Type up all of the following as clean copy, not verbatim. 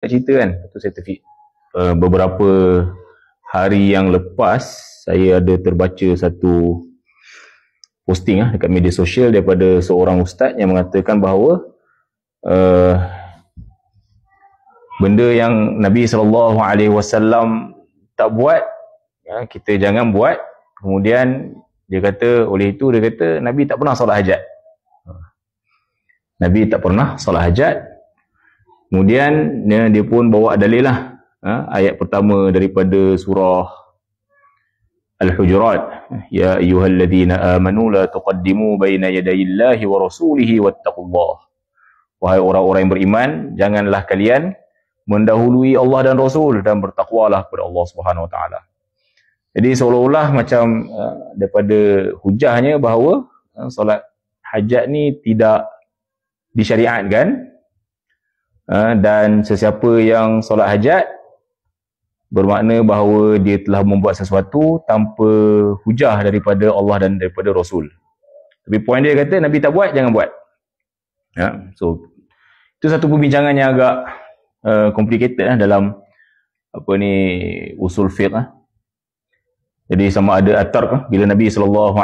cerita kan. Lepas tu saya beberapa hari yang lepas saya ada terbaca satu posting dekat media sosial daripada seorang ustaz yang mengatakan bahawa benda yang Nabi SAW tak buat, kita jangan buat. Kemudian dia kata, oleh itu dia kata Nabi tak pernah solat hajat. Nabi tak pernah solat hajat. Kemudian dia pun bawa dalil lah, ayat pertama daripada surah Al-Hujurat, ya ayyuhalladzina amanu la tuqaddimu baina yadayillahi wa rasulihi wattaqullah. Wahai orang-orang yang beriman, janganlah kalian mendahului Allah dan Rasul, dan bertakwalah kepada Allah Subhanahu Wa Taala. Jadi seolah-olah macam daripada hujahnya bahawa solat hajat ni tidak disyariatkan, dan sesiapa yang solat hajat bermakna bahawa dia telah membuat sesuatu tanpa hujah daripada Allah dan daripada Rasul. Tapi poin dia kata Nabi tak buat, jangan buat. So itu satu perbincangan yang agak complicated dalam usul fiqh. Jadi sama ada atar bila Nabi SAW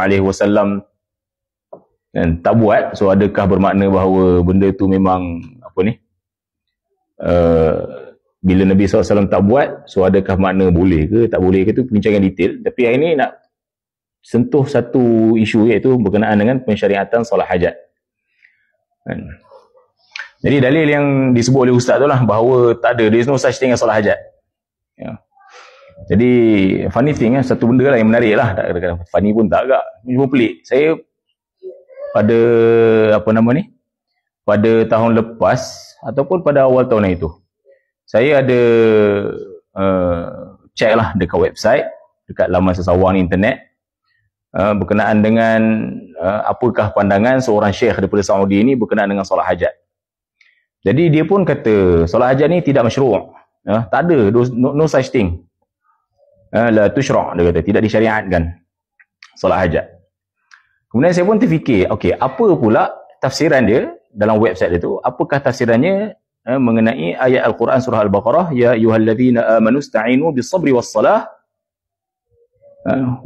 tak buat, so adakah bermakna bahawa benda tu memang bila Nabi SAW tak buat, so adakah makna boleh ke tak boleh ke, itu perbincangan detail. Tapi hari ini nak sentuh satu isu, iaitu berkenaan dengan pensyariatan solat hajat. Jadi dalil yang disebut oleh ustaz tu lah bahawa tak ada, there is no such thing as solat hajat. Jadi funny thing, satu benda lah yang menarik lah, tak kata funny pun tak agak, cuma pelik. Saya pada pada tahun lepas ataupun pada awal tahun itu, saya ada check lah dekat website, dekat laman sesawang internet, berkenaan dengan apakah pandangan seorang syekh daripada Saudi ini berkenaan dengan solat hajat. Jadi dia pun kata solat hajat ni tidak masyru', tak ada, no such thing, la tusyra', dia kata tidak disyariatkan solat hajat. Kemudian saya pun terfikir, okey, apa pula tafsiran dia dalam website itu? Apakah tafsirannya mengenai ayat Al-Quran surah Al-Baqarah, ya ayyuhalladzina amanu ista'inu bis-sabri was-salah.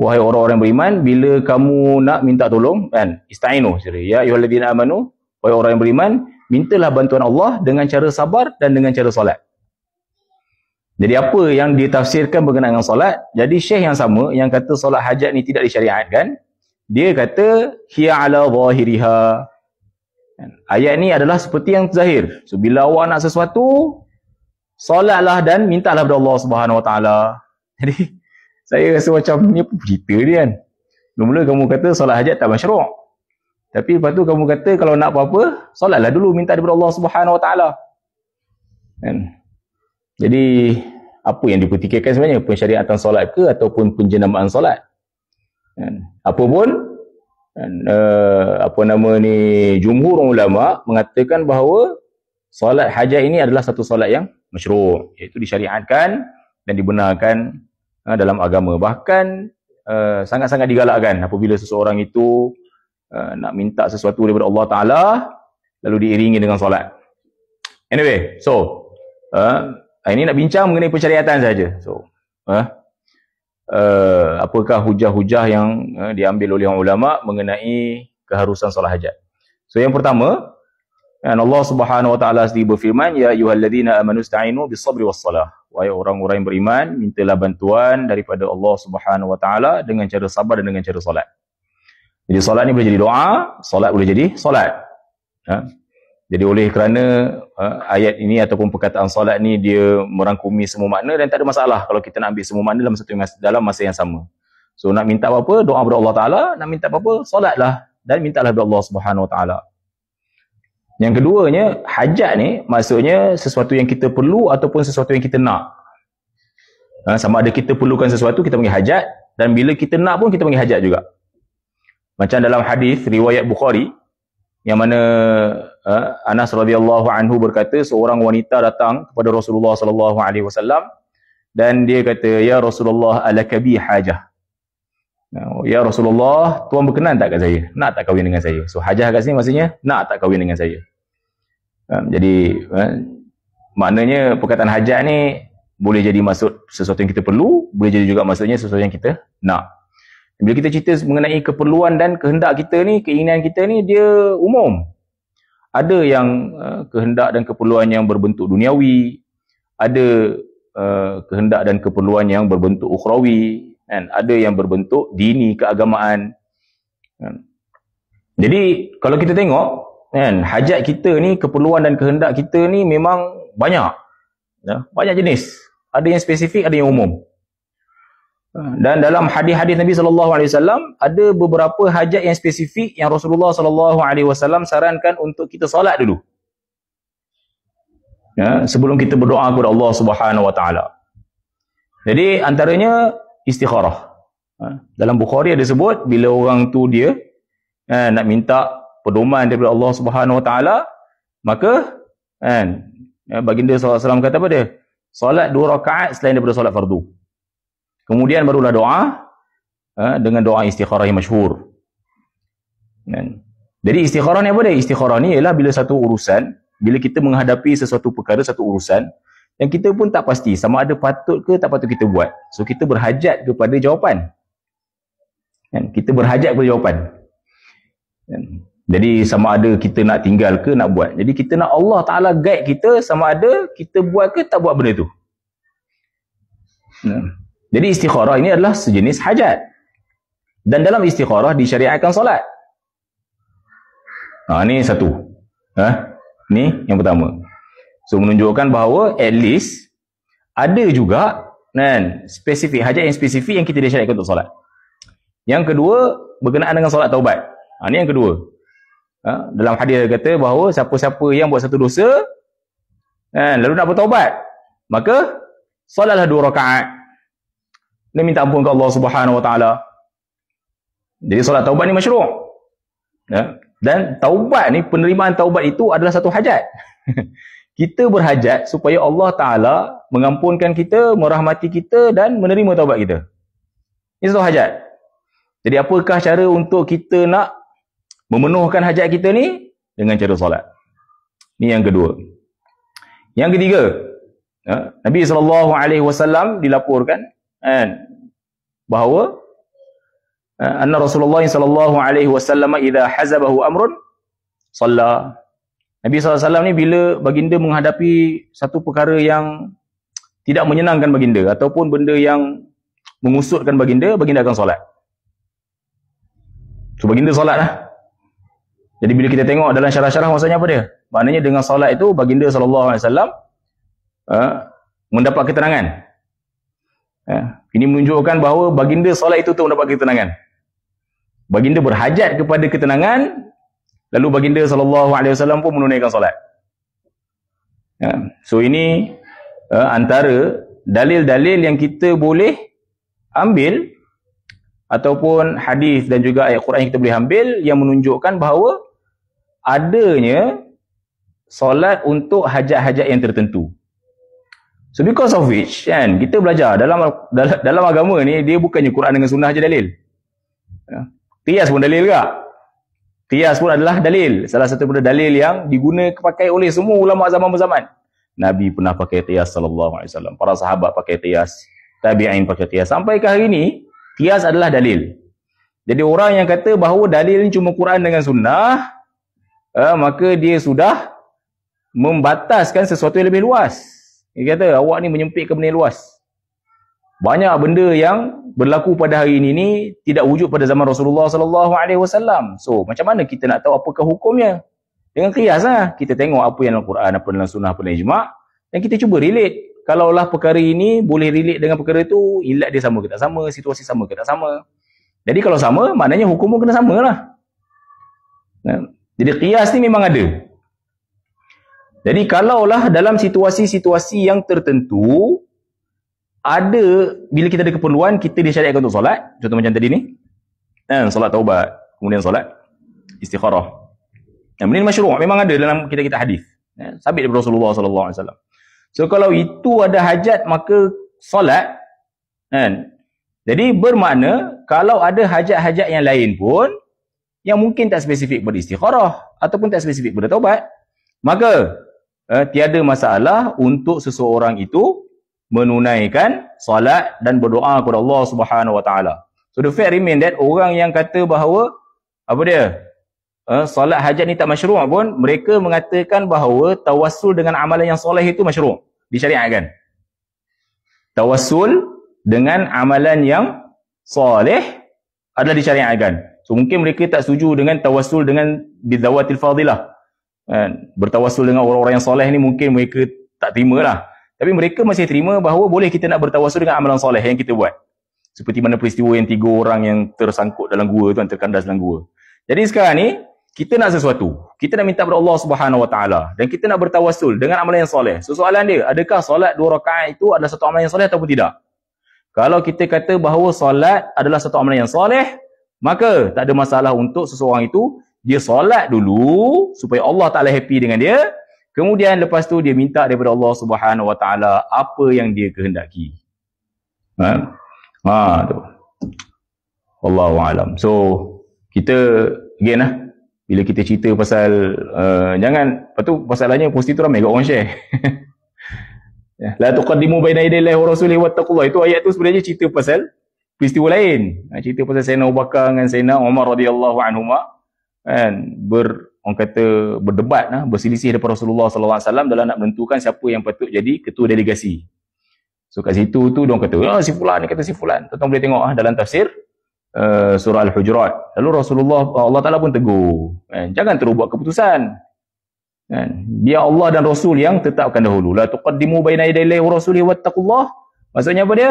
Wahai orang-orang beriman, bila kamu nak minta tolong, kan, ista'inu, ya ayyuhalladzina amanu, wahai orang yang beriman, mintalah bantuan Allah dengan cara sabar dan dengan cara solat. Jadi apa yang ditafsirkan berkenaan dengan solat? Jadi syekh yang sama yang kata solat hajat ni tidak disyariatkan, dia kata hiya ala zahiriha. Ayat ni adalah seperti yang zahir. So bila awak nak sesuatu, solatlah dan mintalah kepada Allah Subhanahu Wa Taala. Jadi saya rasa macam ni apa cerita dia kan. Mula-mula kamu kata solat hajat tak masyru', tapi lepas tu kamu kata kalau nak apa-apa, solatlah dulu, minta daripada Allah Subhanahu Wa Taala. Kan? Jadi apa yang dipertikaikan sebenarnya, pensyariatan solat ke ataupun penjenamaan solat? Apa pun, jumhur ulama mengatakan bahawa solat hajat ini adalah satu solat yang masyru', iaitu disyariatkan dan dibenarkan dalam agama. Bahkan sangat-sangat digalakkan apabila seseorang itu nak minta sesuatu daripada Allah Ta'ala lalu diiringi dengan solat. Anyway, so ini nak bincang mengenai pensyariatan saja. So apakah hujah-hujah yang diambil oleh ulama mengenai keharusan solat hajat? So yang pertama, Allah Subhanahu Wa Taala sendiri berfirman, ya ayyuhalladzina amanu ista'inu bis-sabri was-salah. Wahai orang-orang yang beriman, mintalah bantuan daripada Allah Subhanahu Wa Taala dengan cara sabar dan dengan cara solat. Jadi solat ni boleh jadi doa, solat boleh jadi solat. Jadi oleh kerana ayat ini ataupun perkataan solat ni dia merangkumi semua makna, dan tak ada masalah kalau kita nak ambil semua makna dalam masa yang sama. So nak minta apa-apa, doa kepada Allah Ta'ala. Nak minta apa-apa, solatlah dan mintalah kepada Allah Subhanahu Wa Taala. Yang keduanya, hajat ni maksudnya sesuatu yang kita perlu ataupun sesuatu yang kita nak. Sama ada kita perlukan sesuatu, kita panggil hajat, dan bila kita nak pun kita panggil hajat juga. Macam dalam hadis riwayat Bukhari yang mana Anas radhiyallahu anhu berkata, seorang wanita datang kepada Rasulullah sallallahu alaihi wasallam dan dia kata, ya Rasulullah, alaka bi hajah. Ya Rasulullah, tuan berkenan tak kat saya? Nak tak kahwin dengan saya? So hajah kat sini maksudnya nak tak kahwin dengan saya. Jadi Maknanya perkataan hajat ni boleh jadi maksud sesuatu yang kita perlu, boleh jadi juga maksudnya sesuatu yang kita nak. Bila kita cerita mengenai keperluan dan kehendak kita ni, keinginan kita ni, dia umum. Ada yang kehendak dan keperluan yang berbentuk duniawi, ada kehendak dan keperluan yang berbentuk ukhrawi, kan? Ada yang berbentuk dini, keagamaan. Kan? Jadi kalau kita tengok, kan, hajat kita ni, keperluan dan kehendak kita ni memang banyak. Ya? Banyak jenis. Ada yang spesifik, ada yang umum. Dan dalam hadis-hadis Nabi SAW, ada beberapa hajat yang spesifik yang Rasulullah SAW sarankan untuk kita solat dulu. Ya, sebelum kita berdoa kepada Allah Subhanahu Wa Taala. Jadi antaranya istikharah. Dalam Bukhari ada sebut bila orang tu dia nak minta pedoman daripada Allah Subhanahu Wa Taala, maka baginda SAW kata apa dia? Solat 2 rakaat selain daripada solat fardu. Kemudian barulah doa dengan doa istikharah yang masyhur. Jadi istikharah ni apa dia? Istikharah ni ialah bila satu urusan, bila kita menghadapi sesuatu perkara, satu urusan yang kita pun tak pasti sama ada patut ke tak patut kita buat. So kita berhajat kepada jawapan. Kita berhajat kepada jawapan. Jadi sama ada kita nak tinggal ke nak buat. Jadi kita nak Allah Ta'ala guide kita sama ada kita buat ke tak buat benda tu. Jadi istikharah ini adalah sejenis hajat. Dan dalam istikharah disyariatkan solat. Ini satu. Ni yang pertama. So menunjukkan bahawa at least ada juga spesifik, hajat yang spesifik yang kita disyariatkan untuk solat. Yang kedua, berkenaan dengan solat taubat. Ini yang kedua. Dalam hadis dia kata bahawa siapa-siapa yang buat satu dosa lalu nak bertaubat, maka solatlah 2 rakaat dan minta ampun ke Allah Subhanahu Wa Taala. Jadi solat taubat ni masyru'. Dan taubat ni, penerimaan taubat itu adalah satu hajat. Kita berhajat supaya Allah Ta'ala mengampunkan kita, merahmati kita dan menerima taubat kita. Ini satu hajat. Jadi apakah cara untuk kita nak memenuhkan hajat kita ni? Dengan cara solat. Ini yang kedua. Yang ketiga, Nabi SAW dilaporkan bahawa anna Rasulullah SAW idza hazabahu amrun shalla. Nabi SAW ni bila baginda menghadapi satu perkara yang tidak menyenangkan baginda ataupun benda yang mengusutkan baginda, baginda akan solat. So baginda solat lah. Jadi bila kita tengok dalam syarah-syarah maksudnya apa dia? Maknanya dengan solat itu baginda SAW mendapat ketenangan. Ini menunjukkan bahawa baginda solat itu untuk mendapat ketenangan. Baginda berhajat kepada ketenangan, lalu baginda SAW pun menunaikan solat. So ini antara dalil-dalil yang kita boleh ambil ataupun hadis dan juga ayat Quran yang kita boleh ambil yang menunjukkan bahawa adanya solat untuk hajat-hajat yang tertentu. So because of which kita belajar dalam agama ni, dia bukannya Quran dengan sunnah je dalil. Qiyas pun dalil ke? Qiyas pun adalah dalil. Salah satu daripada dalil yang dipakai oleh semua ulama zaman berzaman. Nabi pernah pakai qiyas sallallahu alaihi wasallam. Para sahabat pakai qiyas, tabi'in pakai qiyas. Sampai ke hari ni, qiyas adalah dalil. Jadi orang yang kata bahawa dalil ni cuma Quran dengan sunnah, maka dia sudah membataskan sesuatu yang lebih luas. Dia kata awak ni menyempitkan benda luas. Banyak benda yang berlaku pada hari ini ni tidak wujud pada zaman Rasulullah SAW. So macam mana kita nak tahu apakah hukumnya? Dengan qiyas lah. Kita tengok apa yang dalam Quran, apa dalam sunnah, apa dalam ijma', dan kita cuba relate. Kalaulah perkara ini boleh relate dengan perkara itu, ilat dia sama ke tak sama, situasi sama ke tak sama. Jadi kalau sama, maknanya hukum pun kena sama lah. Jadi qiyas ni memang ada. Jadi kalaulah dalam situasi-situasi yang tertentu, ada, bila kita ada keperluan, kita disyariatkan untuk solat. Contoh macam tadi ni, solat taubat, kemudian solat istikharah. Benda ni masyru', memang ada dalam kitab-kitab hadis. Sabit daripada Rasulullah SAW. So kalau itu ada hajat, maka solat. Jadi bermakna, kalau ada hajat-hajat yang lain pun, yang mungkin tak spesifik pada istikharah, ataupun tak spesifik pada taubat, maka tiada masalah untuk seseorang itu menunaikan solat dan berdoa kepada Allah Subhanahu Wa Taala. So the fact remain that orang yang kata bahawa apa dia? Solat hajat ni tak masyru' pun, mereka mengatakan bahawa tawassul dengan amalan yang soleh itu masyru', disyariatkan. Tawassul dengan amalan yang soleh adalah disyariatkan. So mungkin mereka tak setuju dengan tawassul dengan bidzawatil fadilah. Bertawassul dengan orang-orang yang soleh ni mungkin mereka tak terima lah. Tapi mereka masih terima bahawa boleh kita nak bertawassul dengan amalan soleh yang kita buat. Seperti mana peristiwa yang 3 orang yang tersangkut dalam gua tu, terkandas dalam gua. Jadi sekarang ni, kita nak sesuatu. Kita nak minta kepada Allah Subhanahu Wa Taala dan kita nak bertawassul dengan amalan yang soleh. So soalan dia, adakah solat 2 rakaat itu adalah satu amalan yang soleh ataupun tidak? Kalau kita kata bahawa solat adalah satu amalan yang soleh, maka tak ada masalah untuk seseorang itu dia solat dulu supaya Allah Taala happy dengan dia. Kemudian lepas tu dia minta daripada Allah Subhanahu Wa Taala apa yang dia kehendaki. Tu. Wallahu alam. So kita again lah, bila kita cerita pasal jangan, lepas tu masalahnya post itu ramai kat orang share. La tuqaddimu baina yadayillahi wa rasulihi wattaqullah. Itu ayat tu sebenarnya cerita pasal peristiwa lain. Cerita pasal Sayyidina Abu Bakar dengan Sayyidina Umar radhiyallahu anhuma kan orang kata berdebat berselisih daripada Rasulullah sallallahu alaihi wasallam dalam nak menentukan siapa yang patut jadi ketua delegasi. So kat situ tu dia orang kata, si fulan ni kata si fulan. Tuan-tuan boleh tengok dalam tafsir surah Al-Hujurat. Lalu Rasulullah, Allah Ta'ala pun tegur, jangan terus buat keputusan. Biar Allah dan Rasul yang tetapkan dahulu. La tuqaddimu baina yadayillahi wa rasulihi wattaqullah. Maksudnya apa dia?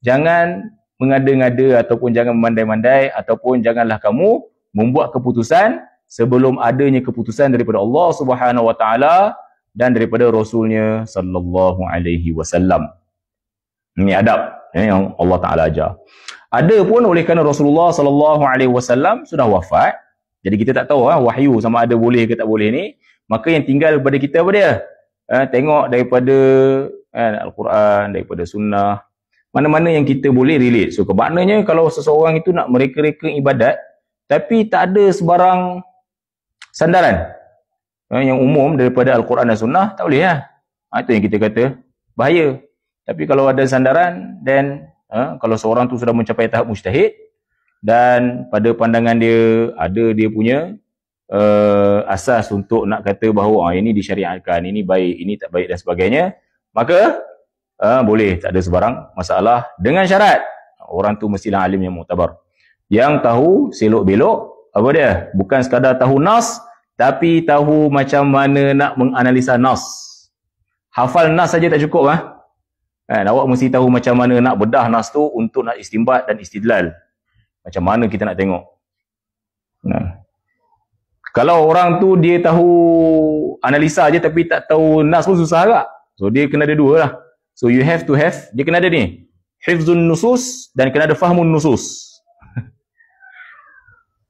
Jangan mengada-ngada ataupun jangan memandai-mandai ataupun janganlah kamu membuat keputusan sebelum adanya keputusan daripada Allah Subhanahu Wa Taala dan daripada Rasulnya sallallahu alaihi wasallam. Ini adab yang Allah Ta'ala ajar. Ada pun oleh kerana Rasulullah sallallahu alaihi wasallam sudah wafat, jadi kita tak tahu wahyu sama ada boleh ke tak boleh ni, maka yang tinggal kepada kita apa dia? Tengok daripada Al-Quran, daripada sunnah, mana-mana yang kita boleh relate. So maknanya kalau seseorang itu nak mereka-reka ibadat tapi tak ada sebarang sandaran yang umum daripada Al-Quran dan sunnah, tak boleh lah. Itu yang kita kata bahaya. Tapi kalau ada sandaran, then kalau seorang tu sudah mencapai tahap mujtahid dan pada pandangan dia ada dia punya asas untuk nak kata bahawa ini disyariatkan, ini baik, ini tak baik dan sebagainya, maka boleh, tak ada sebarang masalah, dengan syarat orang tu mestilah alim yang muktabar, yang tahu selok-belok apa dia, bukan sekadar tahu nas tapi tahu macam mana nak menganalisa nas. Hafal nas saja tak cukup awak mesti tahu macam mana nak bedah nas tu untuk nak istinbat dan istidlal. Macam mana kita nak tengok. Kalau orang tu dia tahu analisa je tapi tak tahu nas pun susah agak. So dia kena ada dua lah. So you have to have, dia kena ada ni, hifzun nusus dan kena ada fahmun nusus.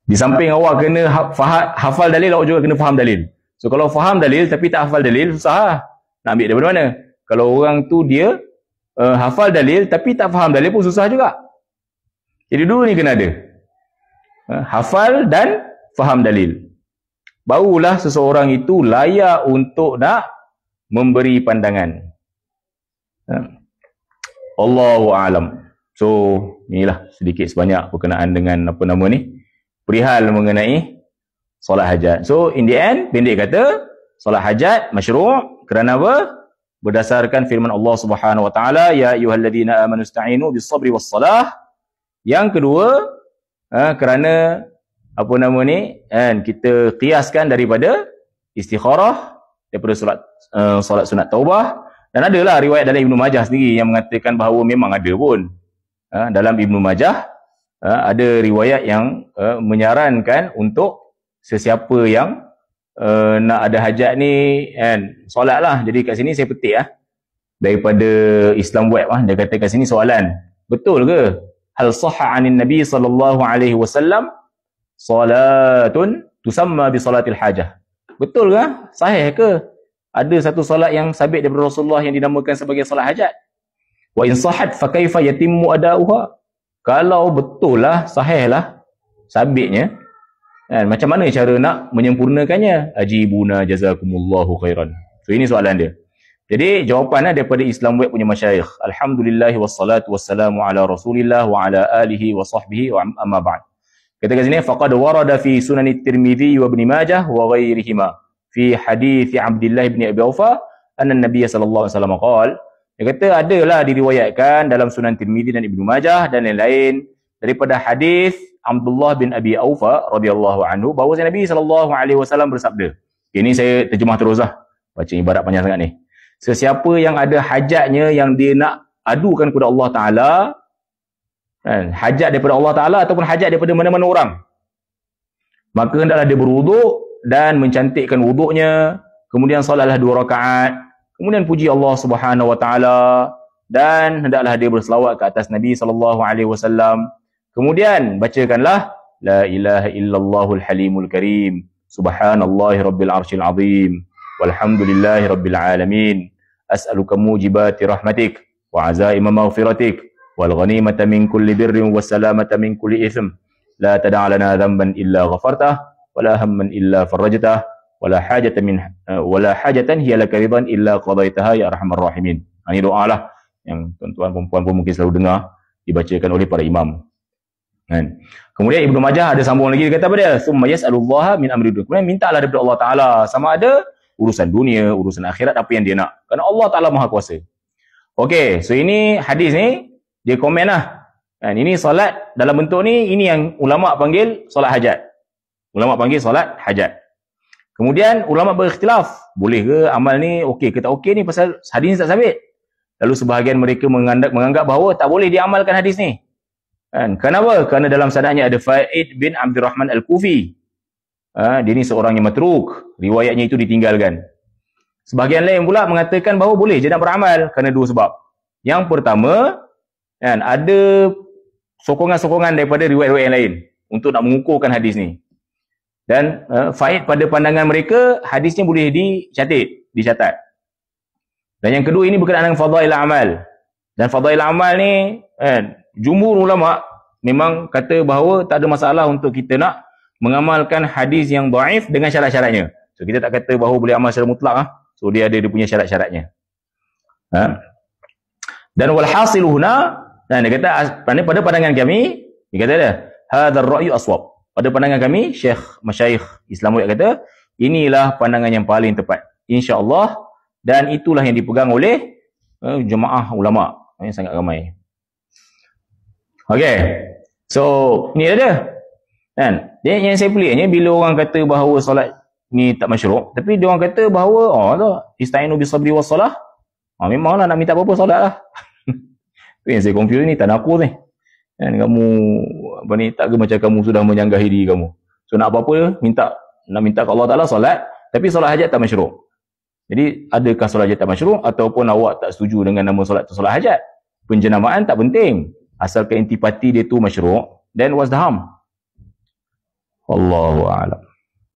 Di samping awak kena hafal dalil, awak juga kena faham dalil. So kalau faham dalil tapi tak hafal dalil, susah lah. Nak ambil daripada mana? Kalau orang tu dia hafal dalil tapi tak faham dalil pun susah juga. Jadi dulu ni kena ada hafal dan faham dalil, barulah seseorang itu layak untuk nak memberi pandangan. Allahu a'lam. So inilah sedikit sebanyak berkenaan dengan apa nama ni, perihal mengenai solat hajat. So in the end, pendek kata, solat hajat masyru' kerana apa? Berdasarkan firman Allah Subhanahu Wa Taala, ya ayyuhalladzina amanu ista'inu bis-sabri was-salah. Yang kedua, kerana apa nama ni, kita kiaskan daripada istikharah, daripada solat sunat taubah. Dan adalah riwayat dalam Ibnu Majah sendiri yang mengatakan bahawa memang ada pun. Dalam Ibnu Majah ada riwayat yang menyarankan untuk sesiapa yang nak ada hajat ni solat lah. Jadi kat sini saya petik daripada Islam Web dia kata kat sini soalan, betul ke hal sahha anin nabi sallallahu alaihi wasallam salatun tusamma bi salatil hajah? Betul ke, sahih ke ada satu solat yang sabit daripada Rasulullah yang dinamakan sebagai solat hajat? Wa in sahhat fa kaifa yatimmu adauha? Kalau betul lah, sahih lah sabitnya, macam mana cara nak menyempurnakannya? Ajibuna jazakumullahu khairan. So ini soalan dia. Jadi jawapannya daripada Islam Web punya masyayikh. Alhamdulillah wassalatu wassalamu ala Rasulillah wa ala alihi wa sahbihi wa amma ba'd. Kata kat sini faqad warada fi Sunan At-Tirmidzi wa Ibn Majah wa ghairihima fi hadits Abdullah bin Abi Aufa anna Nabiy sallallahu alaihi wasallam qala. Dia kata adalah diriwayatkan dalam Sunan Tirmidzi dan Ibnu Majah dan lain-lain daripada hadis Abdullah bin Abi Aufa radhiyallahu anhu bahawa Nabi sallallahu alaihi wasallam bersabda. Ini saya terjemah teruslah. Baca ibarat panjang sangat ni. Sesiapa yang ada hajatnya yang dia nak adukan kepada Allah Ta'ala, kan, hajat daripada Allah Ta'ala ataupun hajat daripada mana-mana orang, maka hendaklah dia berwuduk dan mencantikkan wuduknya, kemudian solatlah 2 rakaat, kemudian puji Allah Subhanahu Wa Ta'ala, dan hendaklah dia berselawat ke atas Nabi SAW. Kemudian bacakanlah La ilaha illallahul halimul karim, Subhanallahi rabbil arshil azim, walhamdulillahi rabbil alamin, as'aluka mujibati rahmatik wa azaima maghfiratik wal ghanimata min kulli birrin was salamata min kulli ithm, la tada' lana dhanban illa ghafartah wala hamman illa farajtah wala hajatan hiya laka ridan illa qadaitaha ya arhamar rahimin. Ini doa lah yang tuan-tuan perempuan pun mungkin selalu dengar dibacakan oleh para imam. Kan? Kemudian Ibnu Majah ada sambung lagi, dia kata apa dia? Summa yas'alullaha min amri dunya. Kemudian mintalah daripada Allah Taala, sama ada urusan dunia, urusan akhirat, apa yang dia nak. Kerana Allah Ta'ala Maha Kuasa. Okey, so ini hadis ni, dia komen lah. Dan ini solat dalam bentuk ni, ini yang ulama' panggil solat hajat. Ulama' panggil solat hajat. Kemudian ulama' berikhtilaf. Boleh ke amal ni okey ke tak okey ni, pasal hadis ni tak sabit. Lalu sebahagian mereka menganggap bahawa tak boleh diamalkan hadis ni. Kan? Kenapa? Kerana dalam sanadnya ada Fa'id bin Abdurrahman Al-Kufi. Dia ni seorang yang matruk, riwayatnya itu ditinggalkan. Sebahagian lain pula mengatakan bahawa boleh je nak beramal kerana 2 sebab. Yang pertama, kan, ada sokongan-sokongan daripada riwayat-riwayat yang lain untuk nak mengukuhkan hadis ni. Dan faid pada pandangan mereka, hadisnya boleh dicatat. Dan yang kedua, ini berkenaan dengan fadail amal. Dan fadail amal ni, kan, jumhur ulama memang kata bahawa tak ada masalah untuk kita nak mengamalkan hadis yang dhaif dengan syarat-syaratnya. So kita tak kata bahawa boleh amal secara mutlak ah. So dia ada dia punya syarat-syaratnya. Dan walhasilu huna, dan dia kata pada pandangan kami, dia kata dia, hadzal ra'yu aswab. Pada pandangan kami, masyayikh Islam kata, inilah pandangan yang paling tepat. Insya-Allah, dan itulah yang dipegang oleh jemaah ulama yang sangat ramai. Okey. So, ni ada. Kan? Yang saya peliknya bila orang kata bahawa solat ni tak masyru', tapi dia orang kata bahawa ista'inu bisabri wassalah. Memanglah nak minta apa-apa solat lah. Tu yang saya confuse ni, tak nak aku ni. Kan kamu apa ni, tak ke macam kamu sudah menyanggahi diri kamu. So nak apa-apa nak minta ke Allah Taala solat, tapi solat hajat tak masyru'. Jadi adakah solat hajat tak masyru' ataupun awak tak setuju dengan nama solat tu solat hajat? Penjenamaan tak penting. Asalkan intipati dia tu masyru', then what's the harm? Wallahu a'lam.